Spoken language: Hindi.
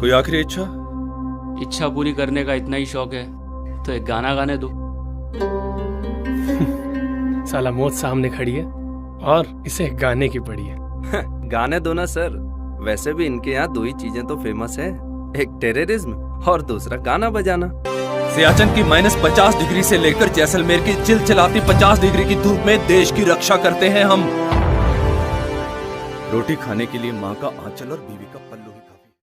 कोई आखिरी इच्छा? इच्छा पूरी करने का इतना ही शौक है तो एक गाना गाने दो। साला मौत सामने खड़ी है और इसे गाने की पड़ी है। गाने दो ना सर, वैसे भी इनके यहाँ दो ही चीजें तो फेमस है, एक टेररिज्म और दूसरा गाना बजाना। सियाचिन की -50 डिग्री से लेकर जैसलमेर की चिलचिलाती 50 डिग्री की धूप में देश की रक्षा करते हैं हम। रोटी खाने के लिए माँ का आंचल और बीवी का पल्लू।